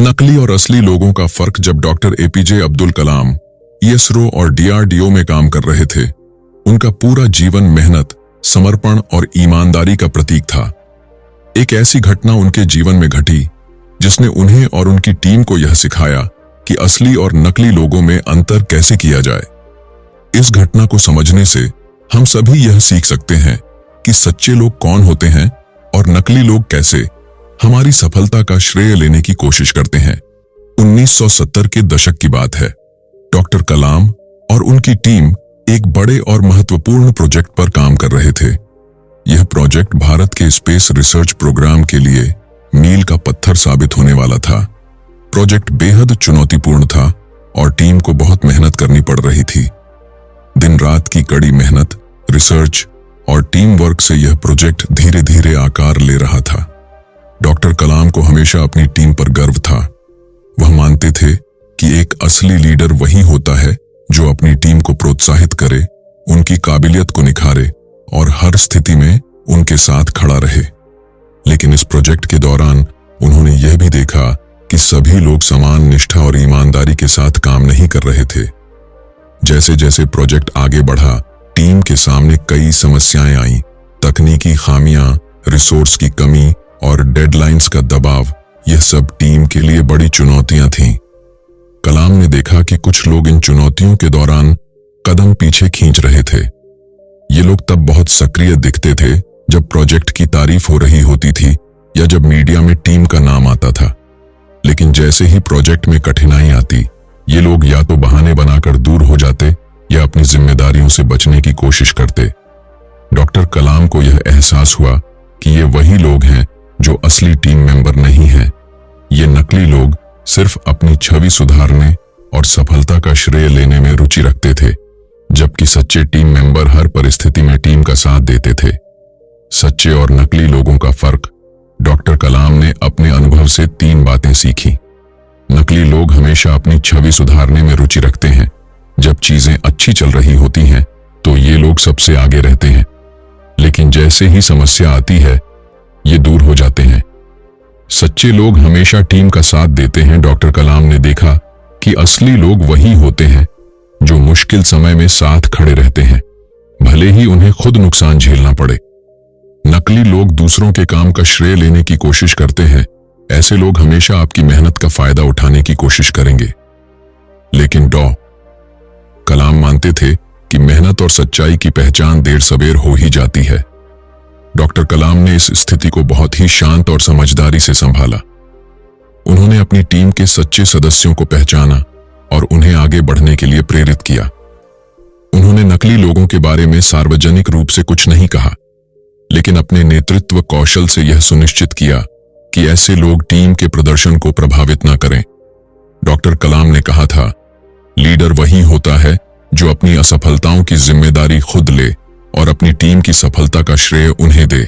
नकली और असली लोगों का फर्क। जब डॉक्टर एपीजे अब्दुल कलाम इसरो और डीआरडीओ में काम कर रहे थे, उनका पूरा जीवन मेहनत, समर्पण और ईमानदारी का प्रतीक था। एक ऐसी घटना उनके जीवन में घटी जिसने उन्हें और उनकी टीम को यह सिखाया कि असली और नकली लोगों में अंतर कैसे किया जाए। इस घटना को समझने से हम सभी यह सीख सकते हैं कि सच्चे लोग कौन होते हैं और नकली लोग कैसे हमारी सफलता का श्रेय लेने की कोशिश करते हैं। 1970 के दशक की बात है। डॉक्टर कलाम और उनकी टीम एक बड़े और महत्वपूर्ण प्रोजेक्ट पर काम कर रहे थे। यह प्रोजेक्ट भारत के स्पेस रिसर्च प्रोग्राम के लिए मील का पत्थर साबित होने वाला था। प्रोजेक्ट बेहद चुनौतीपूर्ण था और टीम को बहुत मेहनत करनी पड़ रही थी। दिन रात की कड़ी मेहनत, रिसर्च और टीम वर्क से यह प्रोजेक्ट धीरे धीरे आकार ले रहा था। डॉक्टर कलाम को हमेशा अपनी टीम पर गर्व था। वह मानते थे कि एक असली लीडर वही होता है जो अपनी टीम को प्रोत्साहित करे, उनकी काबिलियत को निखारे और हर स्थिति में उनके साथ खड़ा रहे। लेकिन इस प्रोजेक्ट के दौरान उन्होंने यह भी देखा कि सभी लोग समान निष्ठा और ईमानदारी के साथ काम नहीं कर रहे थे। जैसे जैसे प्रोजेक्ट आगे बढ़ा, टीम के सामने कई समस्याएं आईं। तकनीकी खामियां, रिसोर्स की कमी और डेडलाइंस का दबाव, यह सब टीम के लिए बड़ी चुनौतियां थीं। कलाम ने देखा कि कुछ लोग इन चुनौतियों के दौरान कदम पीछे खींच रहे थे। ये लोग तब बहुत सक्रिय दिखते थे जब प्रोजेक्ट की तारीफ हो रही होती थी या जब मीडिया में टीम का नाम आता था। लेकिन जैसे ही प्रोजेक्ट में कठिनाई आती, ये लोग या तो बहाने बनाकर दूर हो जाते या अपनी जिम्मेदारियों से बचने की कोशिश करते। डॉक्टर कलाम को यह एहसास हुआ कि ये वही लोग हैं जो असली टीम मेंबर नहीं हैं। ये नकली लोग सिर्फ अपनी छवि सुधारने और सफलता का श्रेय लेने में रुचि रखते थे, जबकि सच्चे टीम मेंबर हर परिस्थिति में टीम का साथ देते थे। सच्चे और नकली लोगों का फर्क। डॉक्टर कलाम ने अपने अनुभव से 3 बातें सीखी। नकली लोग हमेशा अपनी छवि सुधारने में रुचि रखते हैं। जब चीजें अच्छी चल रही होती हैं तो ये लोग सबसे आगे रहते हैं, लेकिन जैसे ही समस्या आती है ये दूर हो जाते हैं। सच्चे लोग हमेशा टीम का साथ देते हैं। डॉक्टर कलाम ने देखा कि असली लोग वही होते हैं जो मुश्किल समय में साथ खड़े रहते हैं, भले ही उन्हें खुद नुकसान झेलना पड़े। नकली लोग दूसरों के काम का श्रेय लेने की कोशिश करते हैं। ऐसे लोग हमेशा आपकी मेहनत का फायदा उठाने की कोशिश करेंगे। लेकिन कलाम मानते थे कि मेहनत और सच्चाई की पहचान देर सवेर हो ही जाती है। डॉक्टर कलाम ने इस स्थिति को बहुत ही शांत और समझदारी से संभाला। उन्होंने अपनी टीम के सच्चे सदस्यों को पहचाना और उन्हें आगे बढ़ने के लिए प्रेरित किया। उन्होंने नकली लोगों के बारे में सार्वजनिक रूप से कुछ नहीं कहा, लेकिन अपने नेतृत्व कौशल से यह सुनिश्चित किया कि ऐसे लोग टीम के प्रदर्शन को प्रभावित न करें। डॉक्टर कलाम ने कहा था, लीडर वही होता है जो अपनी असफलताओं की जिम्मेदारी खुद ले और अपनी टीम की सफलता का श्रेय उन्हें दे।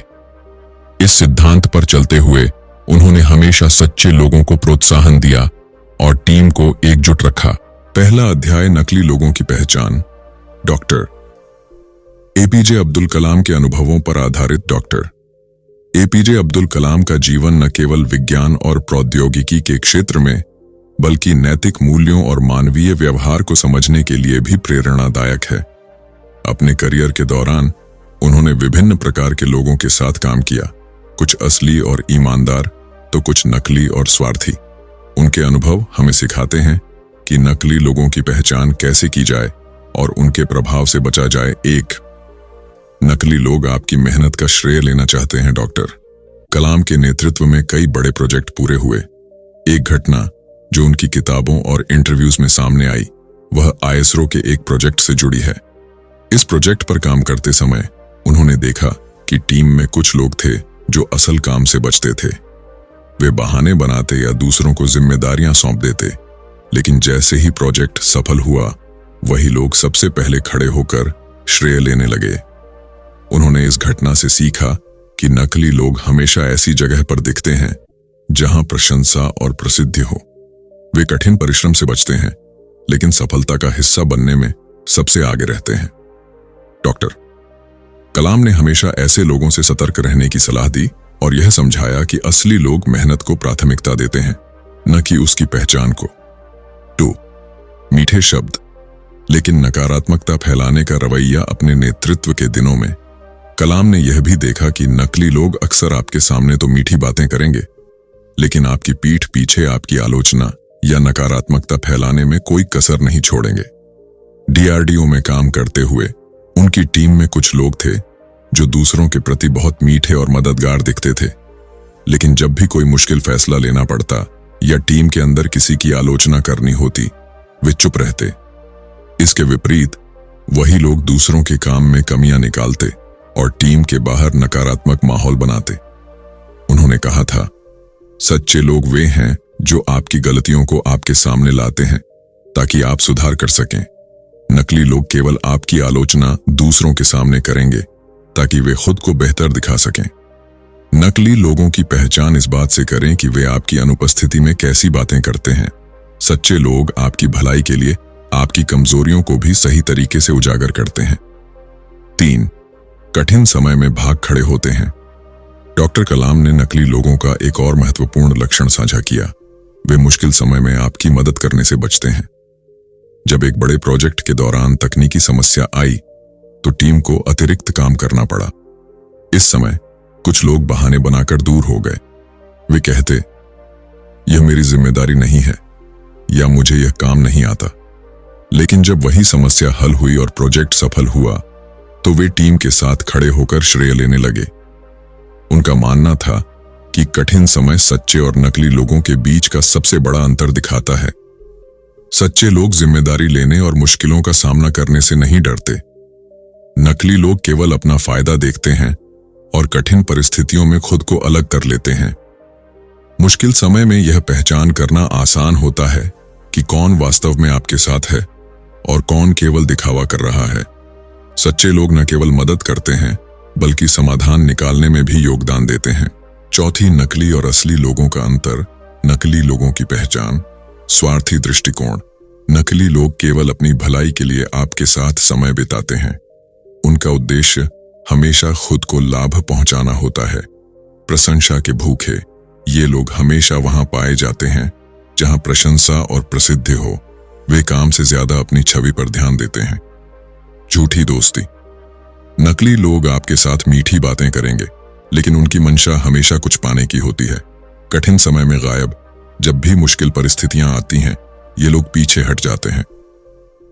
इस सिद्धांत पर चलते हुए उन्होंने हमेशा सच्चे लोगों को प्रोत्साहन दिया और टीम को एकजुट रखा। पहला अध्याय, नकली लोगों की पहचान। डॉक्टर एपीजे अब्दुल कलाम के अनुभवों पर आधारित। डॉक्टर एपीजे अब्दुल कलाम का जीवन न केवल विज्ञान और प्रौद्योगिकी के क्षेत्र में, बल्कि नैतिक मूल्यों और मानवीय व्यवहार को समझने के लिए भी प्रेरणादायक है। अपने करियर के दौरान उन्होंने विभिन्न प्रकार के लोगों के साथ काम किया, कुछ असली और ईमानदार तो कुछ नकली और स्वार्थी। उनके अनुभव हमें सिखाते हैं कि नकली लोगों की पहचान कैसे की जाए और उनके प्रभाव से बचा जाए। 1, नकली लोग आपकी मेहनत का श्रेय लेना चाहते हैं। डॉक्टर कलाम के नेतृत्व में कई बड़े प्रोजेक्ट पूरे हुए। एक घटना जो उनकी किताबों और इंटरव्यूज में सामने आई, वह इसरो के एक प्रोजेक्ट से जुड़ी है। इस प्रोजेक्ट पर काम करते समय उन्होंने देखा कि टीम में कुछ लोग थे जो असल काम से बचते थे। वे बहाने बनाते या दूसरों को जिम्मेदारियां सौंप देते, लेकिन जैसे ही प्रोजेक्ट सफल हुआ, वही लोग सबसे पहले खड़े होकर श्रेय लेने लगे। उन्होंने इस घटना से सीखा कि नकली लोग हमेशा ऐसी जगह पर दिखते हैं जहां प्रशंसा और प्रसिद्धि हो। वे कठिन परिश्रम से बचते हैं, लेकिन सफलता का हिस्सा बनने में सबसे आगे रहते हैं। डॉक्टर कलाम ने हमेशा ऐसे लोगों से सतर्क रहने की सलाह दी और यह समझाया कि असली लोग मेहनत को प्राथमिकता देते हैं, न कि उसकी पहचान को। 2. मीठे शब्द लेकिन नकारात्मकता फैलाने का रवैया। अपने नेतृत्व के दिनों में कलाम ने यह भी देखा कि नकली लोग अक्सर आपके सामने तो मीठी बातें करेंगे, लेकिन आपकी पीठ पीछे आपकी आलोचना या नकारात्मकता फैलाने में कोई कसर नहीं छोड़ेंगे। DRDO में काम करते हुए उनकी टीम में कुछ लोग थे जो दूसरों के प्रति बहुत मीठे और मददगार दिखते थे, लेकिन जब भी कोई मुश्किल फैसला लेना पड़ता या टीम के अंदर किसी की आलोचना करनी होती, वे चुप रहते। इसके विपरीत वही लोग दूसरों के काम में कमियां निकालते और टीम के बाहर नकारात्मक माहौल बनाते। उन्होंने कहा था, सच्चे लोग वे हैं जो आपकी गलतियों को आपके सामने लाते हैं ताकि आप सुधार कर सकें। नकली लोग केवल आपकी आलोचना दूसरों के सामने करेंगे ताकि वे खुद को बेहतर दिखा सकें। नकली लोगों की पहचान इस बात से करें कि वे आपकी अनुपस्थिति में कैसी बातें करते हैं। सच्चे लोग आपकी भलाई के लिए आपकी कमजोरियों को भी सही तरीके से उजागर करते हैं। 3. कठिन समय में भाग खड़े होते हैं। डॉक्टर कलाम ने नकली लोगों का एक और महत्वपूर्ण लक्षण साझा किया। वे मुश्किल समय में आपकी मदद करने से बचते हैं। जब एक बड़े प्रोजेक्ट के दौरान तकनीकी समस्या आई तो टीम को अतिरिक्त काम करना पड़ा। इस समय कुछ लोग बहाने बनाकर दूर हो गए। वे कहते, यह मेरी जिम्मेदारी नहीं है या मुझे यह काम नहीं आता। लेकिन जब वही समस्या हल हुई और प्रोजेक्ट सफल हुआ तो वे टीम के साथ खड़े होकर श्रेय लेने लगे। उनका मानना था कि कठिन समय सच्चे और नकली लोगों के बीच का सबसे बड़ा अंतर दिखाता है। सच्चे लोग जिम्मेदारी लेने और मुश्किलों का सामना करने से नहीं डरते। नकली लोग केवल अपना फायदा देखते हैं और कठिन परिस्थितियों में खुद को अलग कर लेते हैं। मुश्किल समय में यह पहचान करना आसान होता है कि कौन वास्तव में आपके साथ है और कौन केवल दिखावा कर रहा है। सच्चे लोग न केवल मदद करते हैं बल्कि समाधान निकालने में भी योगदान देते हैं। 4. नकली और असली लोगों का अंतर। नकली लोगों की पहचान। स्वार्थी दृष्टिकोण। नकली लोग केवल अपनी भलाई के लिए आपके साथ समय बिताते हैं। उनका उद्देश्य हमेशा खुद को लाभ पहुंचाना होता है। प्रशंसा के भूखे। ये लोग हमेशा वहां पाए जाते हैं जहां प्रशंसा और प्रसिद्धि हो। वे काम से ज्यादा अपनी छवि पर ध्यान देते हैं। झूठी दोस्ती। नकली लोग आपके साथ मीठी बातें करेंगे, लेकिन उनकी मंशा हमेशा कुछ पाने की होती है। कठिन समय में गायब। जब भी मुश्किल परिस्थितियां आती हैं, ये लोग पीछे हट जाते हैं।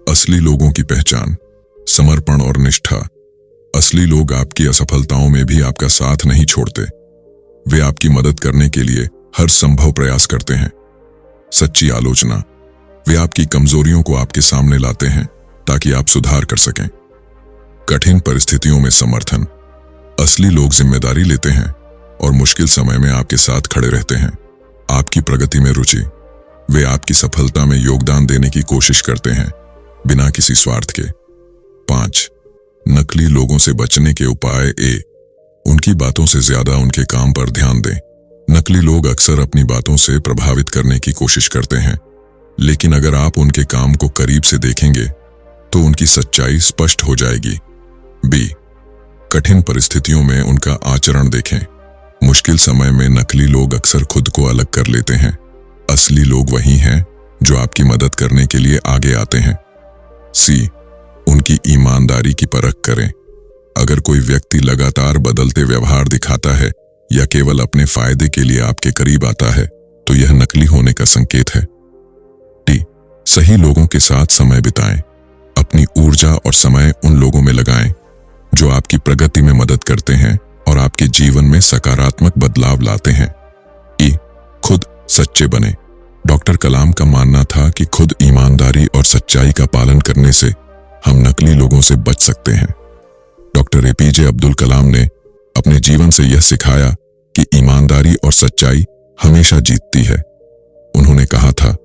असली लोगों की पहचान। समर्पण और निष्ठा। असली लोग आपकी असफलताओं में भी आपका साथ नहीं छोड़ते। वे आपकी मदद करने के लिए हर संभव प्रयास करते हैं। सच्ची आलोचना। वे आपकी कमजोरियों को आपके सामने लाते हैं ताकि आप सुधार कर सकें। कठिन परिस्थितियों में समर्थन। असली लोग जिम्मेदारी लेते हैं और मुश्किल समय में आपके साथ खड़े रहते हैं। आपकी प्रगति में रुचि। वे आपकी सफलता में योगदान देने की कोशिश करते हैं बिना किसी स्वार्थ के। 5. नकली लोगों से बचने के उपाय। ए. उनकी बातों से ज्यादा उनके काम पर ध्यान दें। नकली लोग अक्सर अपनी बातों से प्रभावित करने की कोशिश करते हैं, लेकिन अगर आप उनके काम को करीब से देखेंगे तो उनकी सच्चाई स्पष्ट हो जाएगी। बी. कठिन परिस्थितियों में उनका आचरण देखें। मुश्किल समय में नकली लोग अक्सर खुद को अलग कर लेते हैं। असली लोग वही हैं जो आपकी मदद करने के लिए आगे आते हैं। सी. उनकी ईमानदारी की परख करें। अगर कोई व्यक्ति लगातार बदलते व्यवहार दिखाता है या केवल अपने फायदे के लिए आपके करीब आता है तो यह नकली होने का संकेत है। टी. सही लोगों के साथ समय बिताएं। अपनी ऊर्जा और समय उन लोगों में लगाएं जो आपकी प्रगति में मदद करते हैं और आपके जीवन में सकारात्मक बदलाव लाते हैं। ई. खुद सच्चे बने। डॉक्टर कलाम का मानना था कि खुद ईमानदारी और सच्चाई का पालन करने से हम नकली लोगों से बच सकते हैं। डॉक्टर एपीजे अब्दुल कलाम ने अपने जीवन से यह सिखाया कि ईमानदारी और सच्चाई हमेशा जीतती है। उन्होंने कहा था,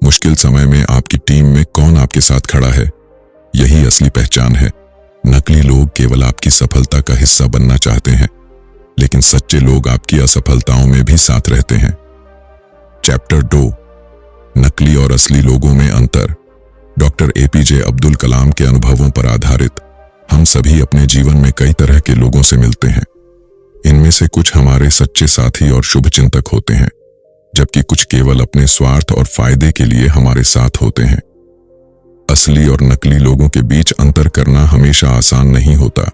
मुश्किल समय में आपकी टीम में कौन आपके साथ खड़ा है, यही असली पहचान है। नकली लोग केवल आपकी सफलता का हिस्सा बनना चाहते हैं, लेकिन सच्चे लोग आपकी असफलताओं में भी साथ रहते हैं। चैप्टर 2, नकली और असली लोगों में अंतर। डॉक्टर एपीजे अब्दुल कलाम के अनुभवों पर आधारित हम सभी अपने जीवन में कई तरह के लोगों से मिलते हैं। इनमें से कुछ हमारे सच्चे साथी और शुभचिंतक होते हैं, जबकि कुछ केवल अपने स्वार्थ और फायदे के लिए हमारे साथ होते हैं। असली और नकली लोगों के बीच अंतर करना हमेशा आसान नहीं होता,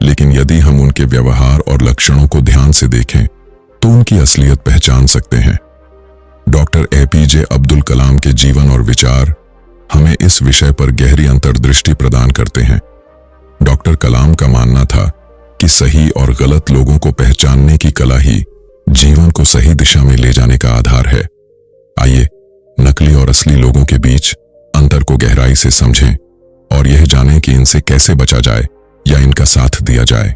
लेकिन यदि हम उनके व्यवहार और लक्षणों को ध्यान से देखें तो उनकी असलियत पहचान सकते हैं। डॉक्टर एपीजे अब्दुल कलाम के जीवन और विचार हमें इस विषय पर गहरी अंतर्दृष्टि प्रदान करते हैं। डॉक्टर कलाम का मानना था कि सही और गलत लोगों को पहचानने की कला ही जीवन को सही दिशा में ले जाने का आधार है। आइए नकली और असली लोगों के बीच अंतर को गहराई से समझें और यह जानें कि इनसे कैसे बचा जाए या इनका साथ दिया जाए।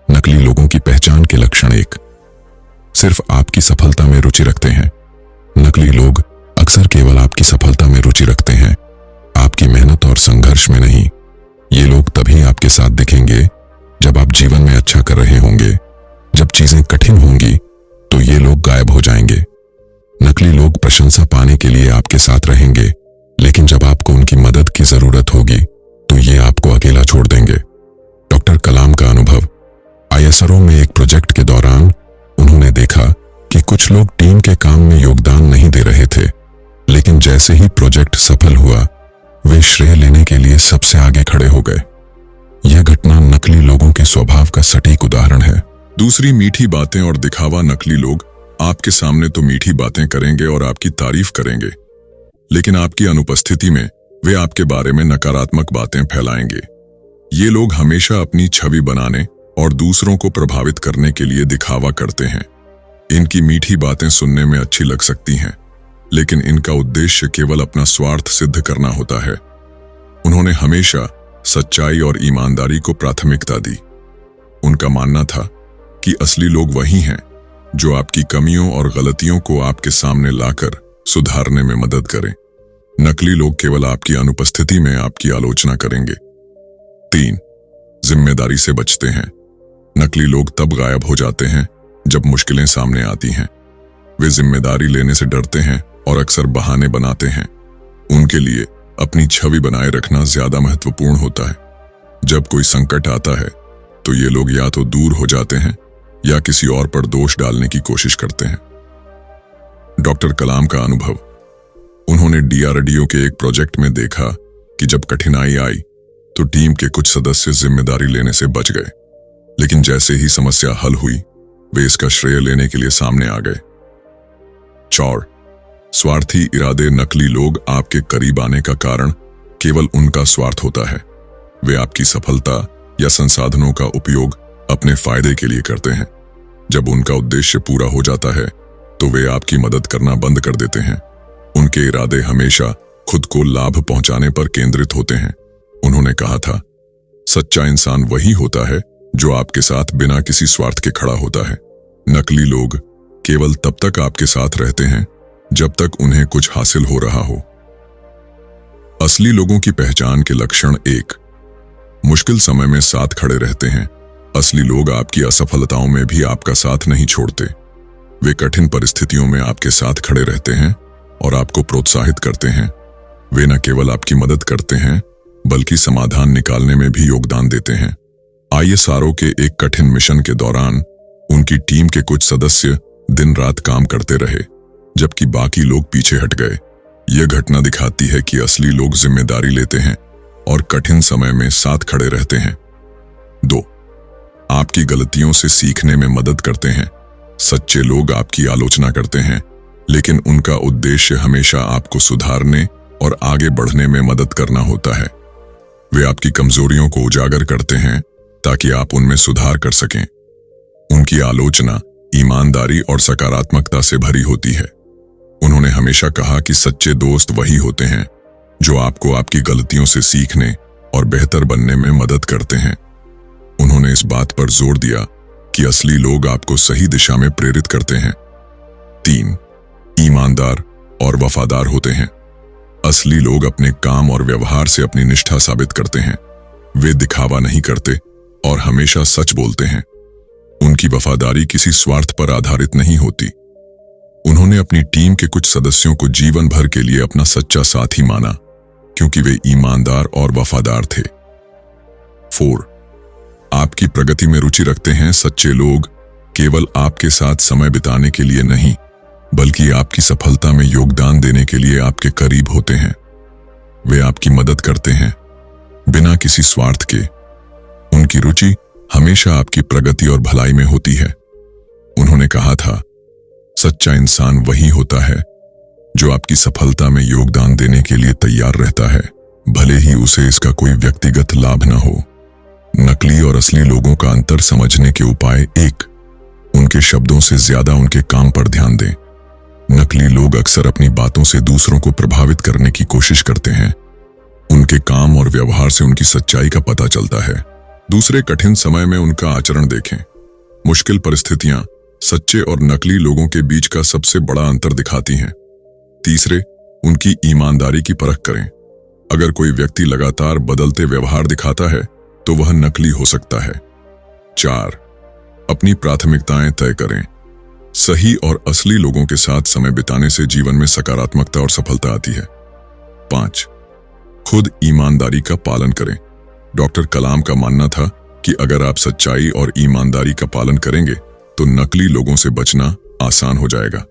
नकली लोगों की पहचान के लक्षण। 1, सिर्फ आपकी सफलता में रुचि रखते हैं। नकली लोग अक्सर केवल आपकी सफलता में रुचि रखते हैं, आपकी मेहनत और संघर्ष में नहीं। ये लोग तभी आपके साथ दिखेंगे जब आप जीवन में अच्छा कर रहे होंगे। जब चीजें कठिन होंगी तो ये लोग गायब हो जाएंगे। नकली लोग प्रशंसा पाने के लिए आपके साथ रहेंगे, लेकिन जब आपको उनकी मदद की जरूरत होगी तो ये आपको अकेला छोड़ देंगे। डॉक्टर कलाम का अनुभव। आईएसआरओ में एक प्रोजेक्ट के दौरान उन्होंने देखा कि कुछ लोग टीम के काम में योगदान नहीं दे रहे थे, लेकिन जैसे ही प्रोजेक्ट सफल हुआ वे श्रेय लेने के लिए सबसे आगे खड़े हो गए। यह घटना नकली लोगों के स्वभाव का सटीक उदाहरण है। दूसरी, मीठी बातें और दिखावा। नकली लोग आपके सामने तो मीठी बातें करेंगे और आपकी तारीफ करेंगे, लेकिन आपकी अनुपस्थिति में वे आपके बारे में नकारात्मक बातें फैलाएंगे। ये लोग हमेशा अपनी छवि बनाने और दूसरों को प्रभावित करने के लिए दिखावा करते हैं। इनकी मीठी बातें सुनने में अच्छी लग सकती हैं, लेकिन इनका उद्देश्य केवल अपना स्वार्थ सिद्ध करना होता है। उन्होंने हमेशा सच्चाई और ईमानदारी को प्राथमिकता दी। उनका मानना था कि असली लोग वही हैं जो आपकी कमियों और गलतियों को आपके सामने लाकर सुधारने में मदद करें। नकली लोग केवल आपकी अनुपस्थिति में आपकी आलोचना करेंगे। 3, जिम्मेदारी से बचते हैं। नकली लोग तब गायब हो जाते हैं जब मुश्किलें सामने आती हैं। वे जिम्मेदारी लेने से डरते हैं और अक्सर बहाने बनाते हैं। उनके लिए अपनी छवि बनाए रखना ज्यादा महत्वपूर्ण होता है। जब कोई संकट आता है तो ये लोग या तो दूर हो जाते हैं या किसी और पर दोष डालने की कोशिश करते हैं। डॉक्टर कलाम का अनुभव। उन्होंने डीआरडीओ के एक प्रोजेक्ट में देखा कि जब कठिनाई आई तो टीम के कुछ सदस्य जिम्मेदारी लेने से बच गए, लेकिन जैसे ही समस्या हल हुई वे इसका श्रेय लेने के लिए सामने आ गए। 4, स्वार्थी इरादे। नकली लोग आपके करीब आने का कारण केवल उनका स्वार्थ होता है। वे आपकी सफलता या संसाधनों का उपयोग अपने फायदे के लिए करते हैं। जब उनका उद्देश्य पूरा हो जाता है तो वे आपकी मदद करना बंद कर देते हैं। उनके इरादे हमेशा खुद को लाभ पहुंचाने पर केंद्रित होते हैं। उन्होंने कहा था, सच्चा इंसान वही होता है जो आपके साथ बिना किसी स्वार्थ के खड़ा होता है। नकली लोग केवल तब तक आपके साथ रहते हैं जब तक उन्हें कुछ हासिल हो रहा हो। असली लोगों की पहचान के लक्षण। 1, मुश्किल समय में साथ खड़े रहते हैं। असली लोग आपकी असफलताओं में भी आपका साथ नहीं छोड़ते। वे कठिन परिस्थितियों में आपके साथ खड़े रहते हैं और आपको प्रोत्साहित करते हैं। वे न केवल आपकी मदद करते हैं बल्कि समाधान निकालने में भी योगदान देते हैं। आईएसआरओ के एक कठिन मिशन के दौरान उनकी टीम के कुछ सदस्य दिन रात काम करते रहे, जबकि बाकी लोग पीछे हट गए। यह घटना दिखाती है कि असली लोग जिम्मेदारी लेते हैं और कठिन समय में साथ खड़े रहते हैं। 2, आपकी गलतियों से सीखने में मदद करते हैं। सच्चे लोग आपकी आलोचना करते हैं, लेकिन उनका उद्देश्य हमेशा आपको सुधारने और आगे बढ़ने में मदद करना होता है। वे आपकी कमजोरियों को उजागर करते हैं ताकि आप उनमें सुधार कर सकें। उनकी आलोचना ईमानदारी और सकारात्मकता से भरी होती है। उन्होंने हमेशा कहा कि सच्चे दोस्त वही होते हैं जो आपको आपकी गलतियों से सीखने और बेहतर बनने में मदद करते हैं। उन्होंने इस बात पर जोर दिया कि असली लोग आपको सही दिशा में प्रेरित करते हैं। 3, ईमानदार और वफादार होते हैं। असली लोग अपने काम और व्यवहार से अपनी निष्ठा साबित करते हैं। वे दिखावा नहीं करते और हमेशा सच बोलते हैं। उनकी वफादारी किसी स्वार्थ पर आधारित नहीं होती। उन्होंने अपनी टीम के कुछ सदस्यों को जीवन भर के लिए अपना सच्चा साथी माना, क्योंकि वे ईमानदार और वफादार थे। 4, आपकी प्रगति में रुचि रखते हैं। सच्चे लोग केवल आपके साथ समय बिताने के लिए नहीं, बल्कि आपकी सफलता में योगदान देने के लिए आपके करीब होते हैं। वे आपकी मदद करते हैं बिना किसी स्वार्थ के। उनकी रुचि हमेशा आपकी प्रगति और भलाई में होती है। उन्होंने कहा था, सच्चा इंसान वही होता है जो आपकी सफलता में योगदान देने के लिए तैयार रहता है, भले ही उसे इसका कोई व्यक्तिगत लाभ न हो। नकली और असली लोगों का अंतर समझने के उपाय: 1. उनके शब्दों से ज्यादा उनके काम पर ध्यान दें। नकली लोग अक्सर अपनी बातों से दूसरों को प्रभावित करने की कोशिश करते हैं। उनके काम और व्यवहार से उनकी सच्चाई का पता चलता है। दूसरे, कठिन समय में उनका आचरण देखें। मुश्किल परिस्थितियां सच्चे और नकली लोगों के बीच का सबसे बड़ा अंतर दिखाती हैं। तीसरे, उनकी ईमानदारी की परख करें। अगर कोई व्यक्ति लगातार बदलते व्यवहार दिखाता है तो वह नकली हो सकता है। 4. अपनी प्राथमिकताएं तय करें। सही और असली लोगों के साथ समय बिताने से जीवन में सकारात्मकता और सफलता आती है। 5. खुद ईमानदारी का पालन करें। डॉक्टर कलाम का मानना था कि अगर आप सच्चाई और ईमानदारी का पालन करेंगे तो नकली लोगों से बचना आसान हो जाएगा।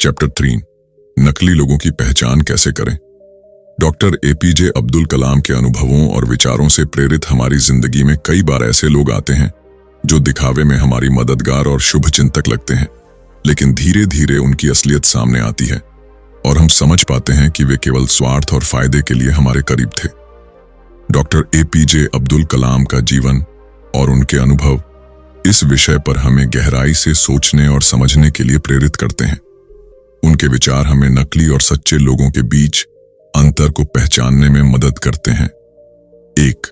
चैप्टर 3, नकली लोगों की पहचान कैसे करें। डॉक्टर एपीजे अब्दुल कलाम के अनुभवों और विचारों से प्रेरित हमारी जिंदगी में कई बार ऐसे लोग आते हैं जो दिखावे में हमारी मददगार और शुभचिंतक लगते हैं, लेकिन धीरे धीरे उनकी असलियत सामने आती है और हम समझ पाते हैं कि वे केवल स्वार्थ और फायदे के लिए हमारे करीब थे। डॉक्टर एपीजे अब्दुल कलाम का जीवन और उनके अनुभव इस विषय पर हमें गहराई से सोचने और समझने के लिए प्रेरित करते हैं। उनके विचार हमें नकली और सच्चे लोगों के बीच अंतर को पहचानने में मदद करते हैं। 1.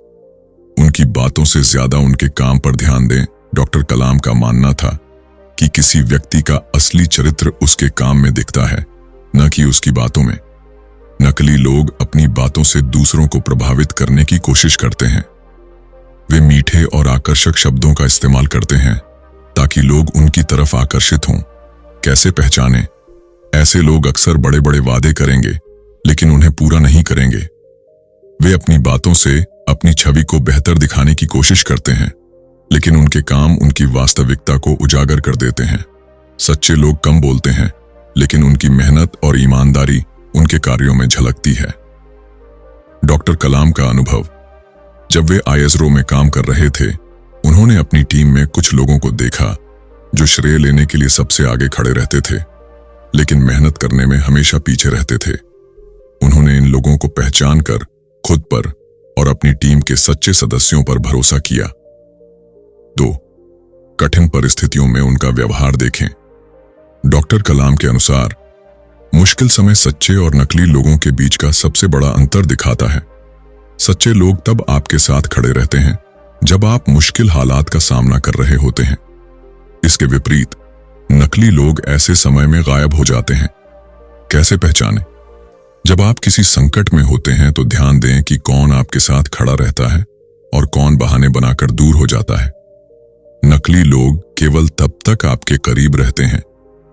उनकी बातों से ज्यादा उनके काम पर ध्यान दें। डॉक्टर कलाम का मानना था कि किसी व्यक्ति का असली चरित्र उसके काम में दिखता है, न कि उसकी बातों में। नकली लोग अपनी बातों से दूसरों को प्रभावित करने की कोशिश करते हैं। वे मीठे और आकर्षक शब्दों का इस्तेमाल करते हैं ताकि लोग उनकी तरफ आकर्षित हों। कैसे पहचानें? ऐसे लोग अक्सर बड़े बड़े वादे करेंगे लेकिन उन्हें पूरा नहीं करेंगे। वे अपनी बातों से अपनी छवि को बेहतर दिखाने की कोशिश करते हैं, लेकिन उनके काम उनकी वास्तविकता को उजागर कर देते हैं। सच्चे लोग कम बोलते हैं, लेकिन उनकी मेहनत और ईमानदारी उनके कार्यों में झलकती है। डॉक्टर कलाम का अनुभव: जब वे ISRO में काम कर रहे थे, उन्होंने अपनी टीम में कुछ लोगों को देखा जो श्रेय लेने के लिए सबसे आगे खड़े रहते थे, लेकिन मेहनत करने में हमेशा पीछे रहते थे। उन्होंने इन लोगों को पहचान कर खुद पर और अपनी टीम के सच्चे सदस्यों पर भरोसा किया। 2. कठिन परिस्थितियों में उनका व्यवहार देखें। डॉक्टर कलाम के अनुसार मुश्किल समय सच्चे और नकली लोगों के बीच का सबसे बड़ा अंतर दिखाता है। सच्चे लोग तब आपके साथ खड़े रहते हैं जब आप मुश्किल हालात का सामना कर रहे होते हैं। इसके विपरीत नकली लोग ऐसे समय में गायब हो जाते हैं। कैसे पहचानें? जब आप किसी संकट में होते हैं तो ध्यान दें कि कौन आपके साथ खड़ा रहता है और कौन बहाने बनाकर दूर हो जाता है। नकली लोग केवल तब तक आपके करीब रहते हैं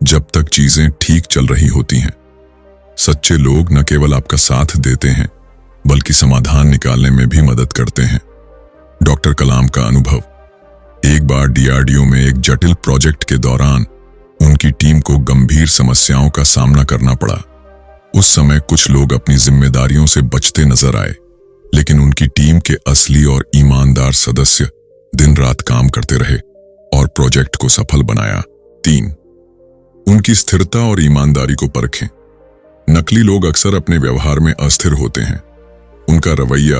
जब तक चीजें ठीक चल रही होती हैं। सच्चे लोग न केवल आपका साथ देते हैं बल्कि समाधान निकालने में भी मदद करते हैं। डॉक्टर कलाम का अनुभव: एक बार DRDO में एक जटिल प्रोजेक्ट के दौरान उनकी टीम को गंभीर समस्याओं का सामना करना पड़ा। उस समय कुछ लोग अपनी जिम्मेदारियों से बचते नजर आए, लेकिन उनकी टीम के असली और ईमानदार सदस्य दिन रात काम करते रहे और प्रोजेक्ट को सफल बनाया। 3. उनकी स्थिरता और ईमानदारी को परखें। नकली लोग अक्सर अपने व्यवहार में अस्थिर होते हैं। उनका रवैया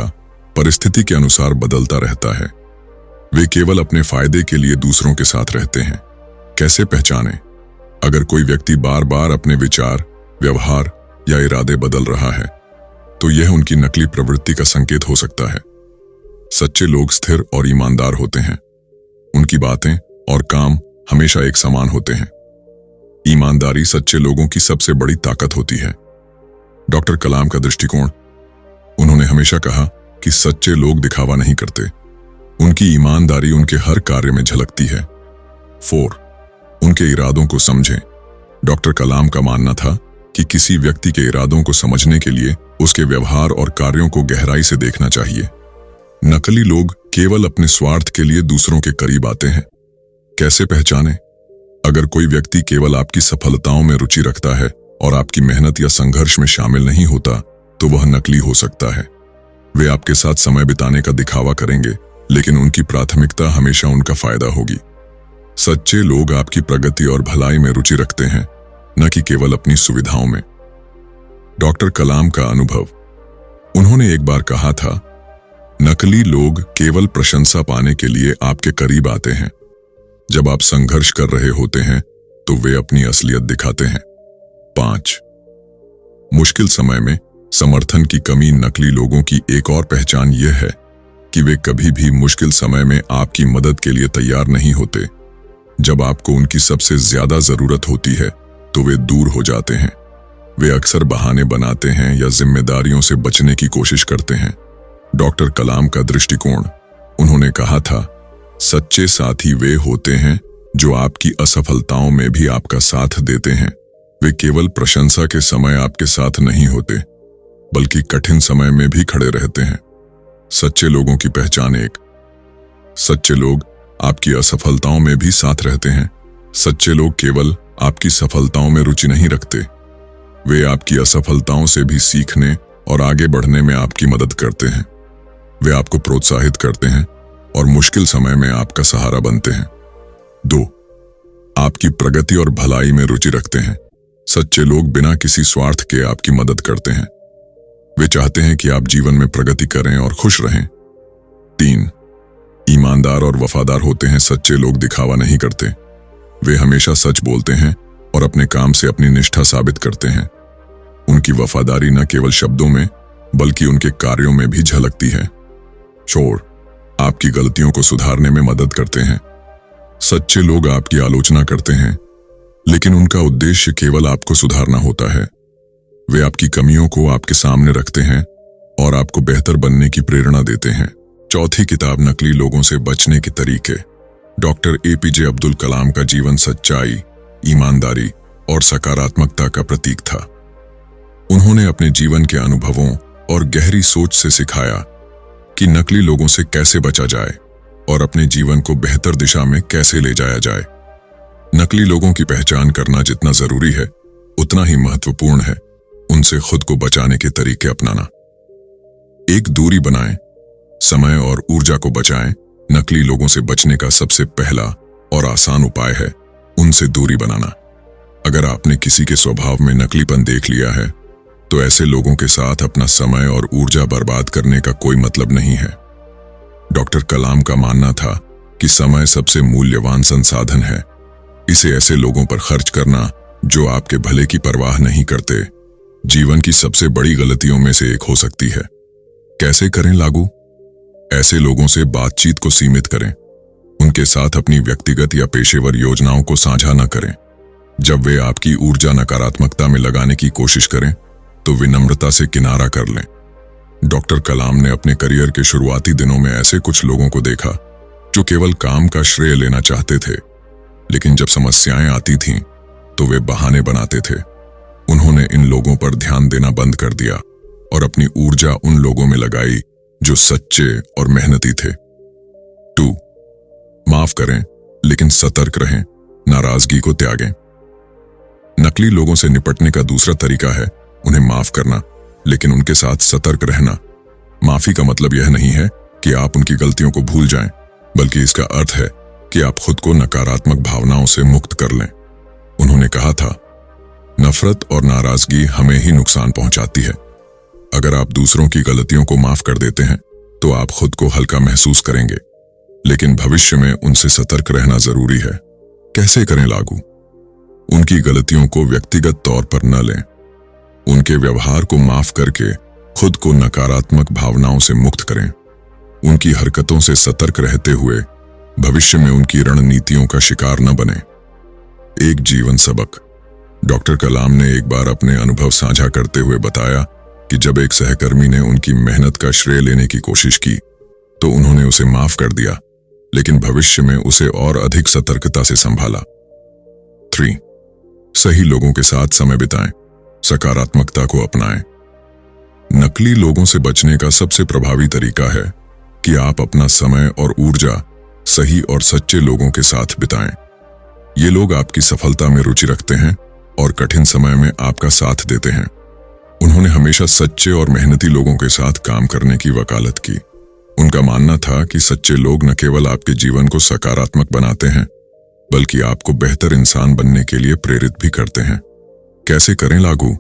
परिस्थिति के अनुसार बदलता रहता है। वे केवल अपने फायदे के लिए दूसरों के साथ रहते हैं। कैसे पहचानें? अगर कोई व्यक्ति बार बार अपने विचार, व्यवहार या इरादे बदल रहा है तो यह उनकी नकली प्रवृत्ति का संकेत हो सकता है। सच्चे लोग स्थिर और ईमानदार होते हैं। उनकी बातें और काम हमेशा एक समान होते हैं। ईमानदारी सच्चे लोगों की सबसे बड़ी ताकत होती है। डॉक्टर कलाम का दृष्टिकोण: उन्होंने हमेशा कहा कि सच्चे लोग दिखावा नहीं करते, उनकी ईमानदारी उनके हर कार्य में झलकती है। 4. उनके इरादों को समझें। डॉक्टर कलाम का मानना था कि किसी व्यक्ति के इरादों को समझने के लिए उसके व्यवहार और कार्यों को गहराई से देखना चाहिए। नकली लोग केवल अपने स्वार्थ के लिए दूसरों के करीब आते हैं। कैसे पहचानें? अगर कोई व्यक्ति केवल आपकी सफलताओं में रुचि रखता है और आपकी मेहनत या संघर्ष में शामिल नहीं होता, तो वह नकली हो सकता है। वे आपके साथ समय बिताने का दिखावा करेंगे, लेकिन उनकी प्राथमिकता हमेशा उनका फायदा होगी। सच्चे लोग आपकी प्रगति और भलाई में रुचि रखते हैं, न कि केवल अपनी सुविधाओं में। डॉक्टर कलाम का अनुभव। उन्होंने एक बार कहा था, नकली लोग केवल प्रशंसा पाने के लिए आपके करीब आते हैं। जब आप संघर्ष कर रहे होते हैं तो वे अपनी असलियत दिखाते हैं। 5. मुश्किल समय में समर्थन की कमी। नकली लोगों की एक और पहचान यह है कि वे कभी भी मुश्किल समय में आपकी मदद के लिए तैयार नहीं होते। जब आपको उनकी सबसे ज्यादा जरूरत होती है तो वे दूर हो जाते हैं। वे अक्सर बहाने बनाते हैं या जिम्मेदारियों से बचने की कोशिश करते हैं। डॉक्टर कलाम का दृष्टिकोण। उन्होंने कहा था, सच्चे साथी वे होते हैं जो आपकी असफलताओं में भी आपका साथ देते हैं। वे केवल प्रशंसा के समय आपके साथ नहीं होते, बल्कि कठिन समय में भी खड़े रहते हैं। सच्चे लोगों की पहचान। 1. सच्चे लोग आपकी असफलताओं में भी साथ रहते हैं। सच्चे लोग केवल आपकी सफलताओं में रुचि नहीं रखते, वे आपकी असफलताओं से भी सीखने और आगे बढ़ने में आपकी मदद करते हैं। वे आपको प्रोत्साहित करते हैं और मुश्किल समय में आपका सहारा बनते हैं। 2. आपकी प्रगति और भलाई में रुचि रखते हैं। सच्चे लोग बिना किसी स्वार्थ के आपकी मदद करते हैं। वे चाहते हैं कि आप जीवन में प्रगति करें और खुश रहें। 3. ईमानदार और वफादार होते हैं। सच्चे लोग दिखावा नहीं करते, वे हमेशा सच बोलते हैं और अपने काम से अपनी निष्ठा साबित करते हैं। उनकी वफादारी न केवल शब्दों में बल्कि उनके कार्यों में भी झलकती है। 4. आपकी गलतियों को सुधारने में मदद करते हैं। सच्चे लोग आपकी आलोचना करते हैं, लेकिन उनका उद्देश्य केवल आपको सुधारना होता है। वे आपकी कमियों को आपके सामने रखते हैं और आपको बेहतर बनने की प्रेरणा देते हैं। चौथी किताब, नकली लोगों से बचने के तरीके। डॉक्टर एपीजे अब्दुल कलाम का जीवन सच्चाई, ईमानदारी और सकारात्मकता का प्रतीक था। उन्होंने अपने जीवन के अनुभवों और गहरी सोच से सिखाया कि नकली लोगों से कैसे बचा जाए और अपने जीवन को बेहतर दिशा में कैसे ले जाया जाए। नकली लोगों की पहचान करना जितना जरूरी है, उतना ही महत्वपूर्ण है उनसे खुद को बचाने के तरीके अपनाना। 1. दूरी बनाएं। समय और ऊर्जा को बचाएं। नकली लोगों से बचने का सबसे पहला और आसान उपाय है उनसे दूरी बनाना। अगर आपने किसी के स्वभाव में नकलीपन देख लिया है, तो ऐसे लोगों के साथ अपना समय और ऊर्जा बर्बाद करने का कोई मतलब नहीं है। डॉक्टर कलाम का मानना था कि समय सबसे मूल्यवान संसाधन है। इसे ऐसे लोगों पर खर्च करना जो आपके भले की परवाह नहीं करते, जीवन की सबसे बड़ी गलतियों में से एक हो सकती है। कैसे करें लागू? ऐसे लोगों से बातचीत को सीमित करें। उनके साथ अपनी व्यक्तिगत या पेशेवर योजनाओं को साझा न करें। जब वे आपकी ऊर्जा नकारात्मकता में लगाने की कोशिश करें, तो विनम्रता से किनारा कर लें। डॉक्टर कलाम ने अपने करियर के शुरुआती दिनों में ऐसे कुछ लोगों को देखा जो केवल काम का श्रेय लेना चाहते थे, लेकिन जब समस्याएं आती थीं, तो वे बहाने बनाते थे। उन्होंने इन लोगों पर ध्यान देना बंद कर दिया और अपनी ऊर्जा उन लोगों में लगाई जो सच्चे और मेहनती थे। 2. माफ करें, लेकिन सतर्क रहें। नाराजगी को त्यागें। नकली लोगों से निपटने का दूसरा तरीका है उन्हें माफ करना, लेकिन उनके साथ सतर्क रहना। माफी का मतलब यह नहीं है कि आप उनकी गलतियों को भूल जाएं, बल्कि इसका अर्थ है कि आप खुद को नकारात्मक भावनाओं से मुक्त कर लें। उन्होंने कहा था, नफरत और नाराजगी हमें ही नुकसान पहुंचाती है। अगर आप दूसरों की गलतियों को माफ कर देते हैं, तो आप खुद को हल्का महसूस करेंगे, लेकिन भविष्य में उनसे सतर्क रहना जरूरी है। कैसे करें लागू? उनकी गलतियों को व्यक्तिगत तौर पर न लें। उनके व्यवहार को माफ करके खुद को नकारात्मक भावनाओं से मुक्त करें। उनकी हरकतों से सतर्क रहते हुए भविष्य में उनकी रणनीतियों का शिकार न बने। एक जीवन सबक। डॉक्टर कलाम ने एक बार अपने अनुभव साझा करते हुए बताया कि जब एक सहकर्मी ने उनकी मेहनत का श्रेय लेने की कोशिश की, तो उन्होंने उसे माफ कर दिया, लेकिन भविष्य में उसे और अधिक सतर्कता से संभाला। 3. सही लोगों के साथ समय बिताएं। सकारात्मकता को अपनाएं। नकली लोगों से बचने का सबसे प्रभावी तरीका है कि आप अपना समय और ऊर्जा सही और सच्चे लोगों के साथ बिताएं। ये लोग आपकी सफलता में रुचि रखते हैं और कठिन समय में आपका साथ देते हैं। उन्होंने हमेशा सच्चे और मेहनती लोगों के साथ काम करने की वकालत की। उनका मानना था कि सच्चे लोग न केवल आपके जीवन को सकारात्मक बनाते हैं, बल्कि आपको बेहतर इंसान बनने के लिए प्रेरित भी करते हैं। कैसे करें लागू?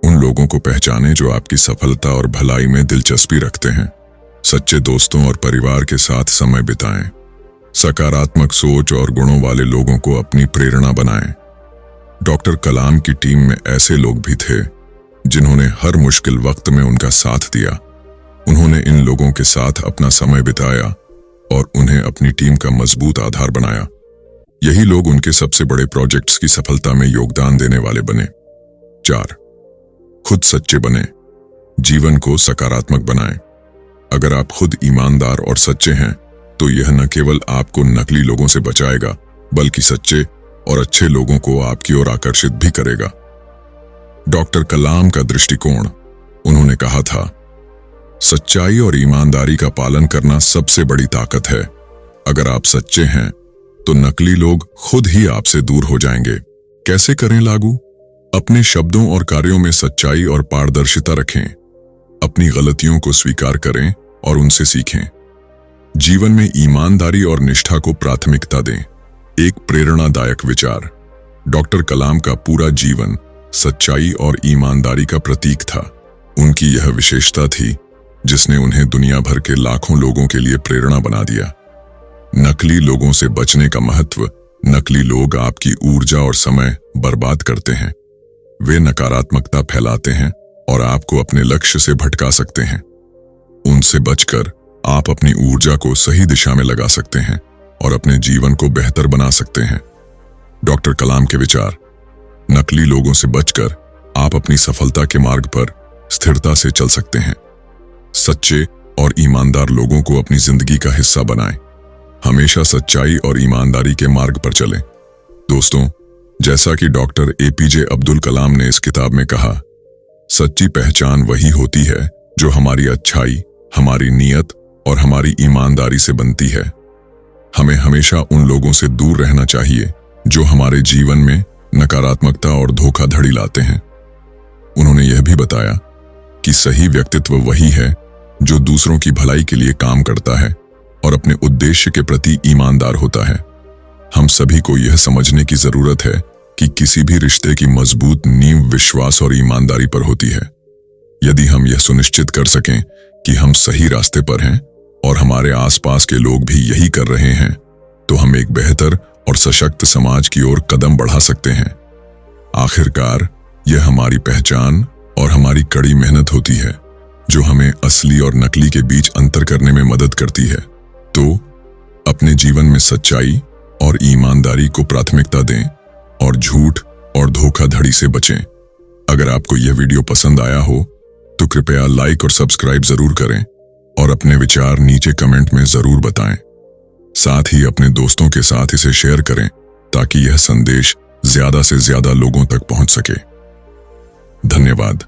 उन लोगों को पहचानें जो आपकी सफलता और भलाई में दिलचस्पी रखते हैं। सच्चे दोस्तों और परिवार के साथ समय बिताएं। सकारात्मक सोच और गुणों वाले लोगों को अपनी प्रेरणा बनाएं। डॉक्टर कलाम की टीम में ऐसे लोग भी थे जिन्होंने हर मुश्किल वक्त में उनका साथ दिया। उन्होंने इन लोगों के साथ अपना समय बिताया और उन्हें अपनी टीम का मजबूत आधार बनाया। यही लोग उनके सबसे बड़े प्रोजेक्ट्स की सफलता में योगदान देने वाले बने। 4. खुद सच्चे बने, जीवन को सकारात्मक बनाएं। अगर आप खुद ईमानदार और सच्चे हैं तो यह न केवल आपको नकली लोगों से बचाएगा, बल्कि सच्चे और अच्छे लोगों को आपकी ओर आकर्षित भी करेगा। डॉक्टर कलाम का दृष्टिकोण, उन्होंने कहा था, सच्चाई और ईमानदारी का पालन करना सबसे बड़ी ताकत है। अगर आप सच्चे हैं तो नकली लोग खुद ही आपसे दूर हो जाएंगे। कैसे करें लागू? अपने शब्दों और कार्यों में सच्चाई और पारदर्शिता रखें। अपनी गलतियों को स्वीकार करें और उनसे सीखें। जीवन में ईमानदारी और निष्ठा को प्राथमिकता दें। एक प्रेरणादायक विचार, डॉक्टर कलाम का पूरा जीवन सच्चाई और ईमानदारी का प्रतीक था। उनकी यह विशेषता थी जिसने उन्हें दुनिया भर के लाखों लोगों के लिए प्रेरणा बना दिया। नकली लोगों से बचने का महत्व। नकली लोग आपकी ऊर्जा और समय बर्बाद करते हैं। वे नकारात्मकता फैलाते हैं और आपको अपने लक्ष्य से भटका सकते हैं। उनसे बचकर आप अपनी ऊर्जा को सही दिशा में लगा सकते हैं और अपने जीवन को बेहतर बना सकते हैं। डॉक्टर कलाम के विचार, नकली लोगों से बचकर आप अपनी सफलता के मार्ग पर स्थिरता से चल सकते हैं। सच्चे और ईमानदार लोगों को अपनी जिंदगी का हिस्सा बनाएं। हमेशा सच्चाई और ईमानदारी के मार्ग पर चलें। दोस्तों, जैसा कि डॉक्टर एपीजे अब्दुल कलाम ने इस किताब में कहा, सच्ची पहचान वही होती है जो हमारी अच्छाई, हमारी नीयत और हमारी ईमानदारी से बनती है। हमें हमेशा उन लोगों से दूर रहना चाहिए जो हमारे जीवन में नकारात्मकता और धोखाधड़ी लाते हैं। उन्होंने यह भी बताया कि सही व्यक्तित्व वही है जो दूसरों की भलाई के लिए काम करता है और अपने उद्देश्य के प्रति ईमानदार होता है। हम सभी को यह समझने की जरूरत है कि किसी भी रिश्ते की मजबूत नींव विश्वास और ईमानदारी पर होती है। यदि हम यह सुनिश्चित कर सकें कि हम सही रास्ते पर हैं और हमारे आसपास के लोग भी यही कर रहे हैं, तो हम एक बेहतर और सशक्त समाज की ओर कदम बढ़ा सकते हैं। आखिरकार, यह हमारी पहचान और हमारी कड़ी मेहनत होती है जो हमें असली और नकली के बीच अंतर करने में मदद करती है। तो अपने जीवन में सच्चाई और ईमानदारी को प्राथमिकता दें और झूठ और धोखाधड़ी से बचें। अगर आपको यह वीडियो पसंद आया हो तो कृपया लाइक और सब्सक्राइब जरूर करें और अपने विचार नीचे कमेंट में जरूर बताएं। साथ ही अपने दोस्तों के साथ इसे शेयर करें ताकि यह संदेश ज्यादा से ज्यादा लोगों तक पहुंच सके। धन्यवाद।